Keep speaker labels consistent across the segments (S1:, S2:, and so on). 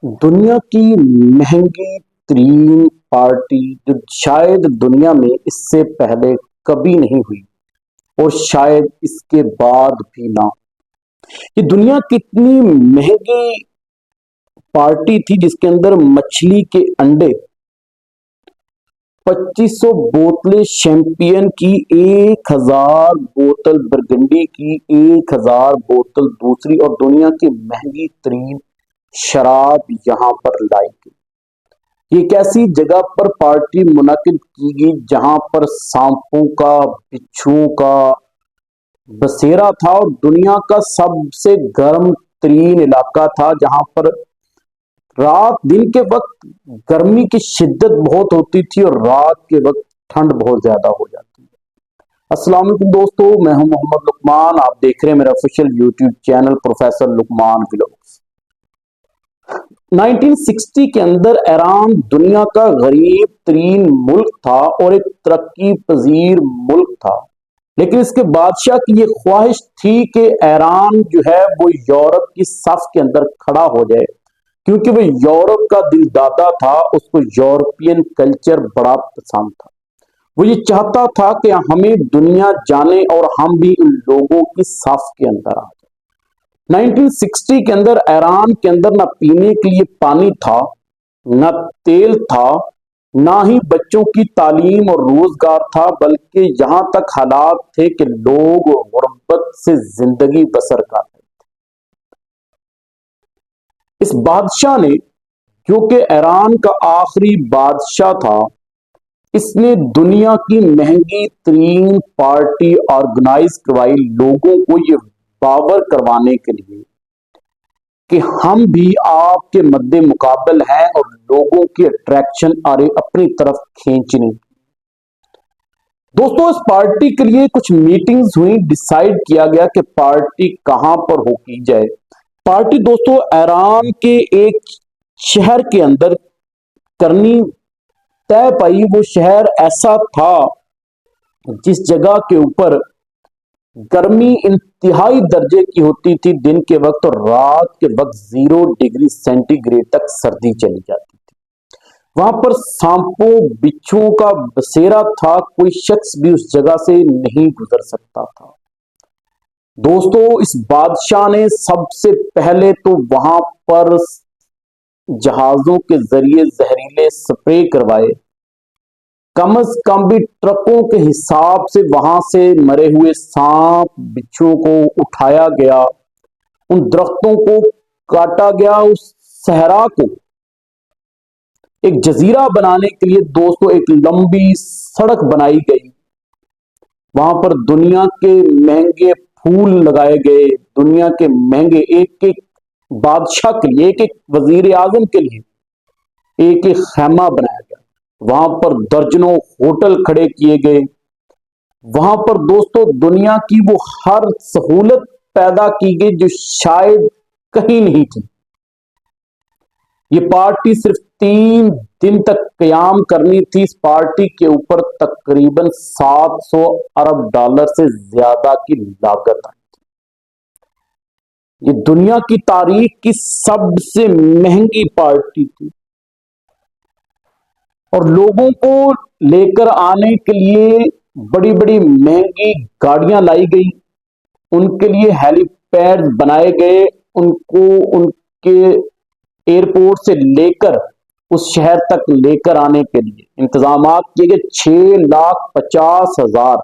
S1: دنیا کی مہنگی ترین پارٹی جو شاید دنیا میں اس سے پہلے کبھی نہیں ہوئی اور شاید اس کے بعد بھی نہ. یہ دنیا کتنی مہنگی پارٹی تھی جس کے اندر مچھلی کے انڈے 2500 بوتلیں شیمپین کی، 1000 بوتل برگنڈی کی، 1000 بوتل دوسری اور دنیا کی مہنگی ترین شراب یہاں پر لائی گئی. یہ ایک ایسی جگہ پر پارٹی منعقد کی گئی جہاں پر سانپوں کا، بچھوؤں کا بسیرا تھا اور دنیا کا سب سے گرم ترین علاقہ تھا جہاں پر رات دن کے وقت گرمی کی شدت بہت ہوتی تھی اور رات کے وقت ٹھنڈ بہت زیادہ ہو جاتی ہے. السلام علیکم دوستو، میں ہوں محمد لقمان. آپ دیکھ رہے ہیں میرا آفیشیل یوٹیوب چینل پروفیسر لقمان ولاگز. 1960 کے اندر ایران دنیا کا غریب ترین ملک تھا اور ایک ترقی پذیر ملک تھا، لیکن اس کے بادشاہ کی یہ خواہش تھی کہ ایران جو ہے وہ یورپ کی صف کے اندر کھڑا ہو جائے، کیونکہ وہ یورپ کا دل دادا تھا. اس کو یورپین کلچر بڑا پسند تھا. وہ یہ چاہتا تھا کہ ہمیں دنیا جانے اور ہم بھی ان لوگوں کی صف کے اندر آ جائیں. 1960 کے اندر ایران کے اندر نہ پینے کے لیے پانی تھا، نہ تیل تھا، نہ ہی بچوں کی تعلیم اور روزگار تھا، بلکہ یہاں تک حالات تھے کہ لوگ غربت سے زندگی بسر کر رہے تھے. اس بادشاہ نے، جو کہ ایران کا آخری بادشاہ تھا، اس نے دنیا کی مہنگی ترین پارٹی آرگنائز کروائی لوگوں کو یہ باور کروانے کے لیے کہ ہم بھی آپ کے مد مقابل ہیں اور لوگوں کی اٹریکشن اپنی طرف کھینچنے. دوستوں، اس پارٹی کے لیے کچھ میٹنگز ہوئی، ڈیسائیڈ کیا گیا کہ پارٹی کہاں پر ہو کی جائے. پارٹی دوستوں ایران کے ایک شہر کے اندر کرنی طے پائی. وہ شہر ایسا تھا جس جگہ کے اوپر گرمی انتہائی درجے کی ہوتی تھی دن کے وقت اور رات کے وقت 0 ڈگری سینٹی گریڈ تک سردی چلی جاتی تھی. وہاں پر سانپوں بچھوؤں کا بسیرا تھا، کوئی شخص بھی اس جگہ سے نہیں گزر سکتا تھا. دوستو، اس بادشاہ نے سب سے پہلے تو وہاں پر جہازوں کے ذریعے زہریلے سپرے کروائے. کم از کم بھی ٹرکوں کے حساب سے وہاں سے مرے ہوئے سانپ بچھو کو اٹھایا گیا، ان درختوں کو کاٹا گیا، اس صحرا کو ایک جزیرہ بنانے کے لیے دوستوں ایک لمبی سڑک بنائی گئی. وہاں پر دنیا کے مہنگے پھول لگائے گئے، دنیا کے مہنگے ایک ایک بادشاہ کے لیے، ایک ایک وزیر اعظم کے لیے ایک ایک خیمہ بنایا گیا. وہاں پر درجنوں ہوٹل کھڑے کیے گئے. وہاں پر دوستوں دنیا کی وہ ہر سہولت پیدا کی گئی جو شاید کہیں نہیں تھی. یہ پارٹی صرف 3 دن تک قیام کرنی تھی. اس پارٹی کے اوپر تقریباً $700 ارب سے زیادہ کی لاگت آئی تھی. یہ دنیا کی تاریخ کی سب سے مہنگی پارٹی تھی اور لوگوں کو لے کر آنے کے لیے بڑی بڑی مہنگی گاڑیاں لائی گئی، ان کے لیے ہیلی پیڈ بنائے گئے، ان کو ان کے ایئرپورٹ سے لے کر اس شہر تک لے کر آنے کے لیے انتظامات کیے گئے. 6,50,000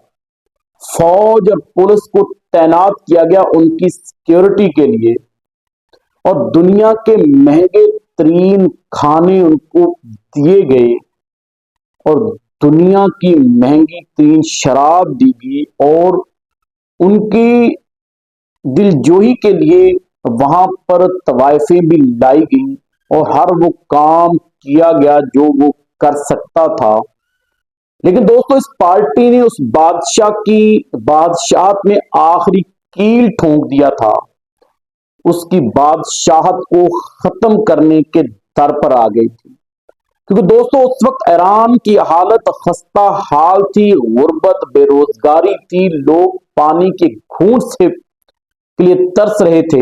S1: فوج اور پولیس کو تعینات کیا گیا ان کی سیکیورٹی کے لیے، اور دنیا کے مہنگے ترین کھانے ان کو دیے گئے اور دنیا کی مہنگی ترین شراب دی گئی، اور ان کی دل جوئی کے لیے وہاں پر طوائفیں بھی لائی گئیں اور ہر وہ کام کیا گیا جو وہ کر سکتا تھا. لیکن دوستو اس پارٹی نے اس بادشاہ کی بادشاہت میں آخری کیل ٹھونک دیا تھا، اس کی بادشاہت کو ختم کرنے کے در پر آ گئی تھی. کیونکہ دوستو اس وقت ایران کی حالت خستہ حال تھی، غربت، بے روزگاری تھی، لوگ پانی کے گھونٹ سے کے لیے ترس رہے تھے.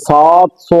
S1: 700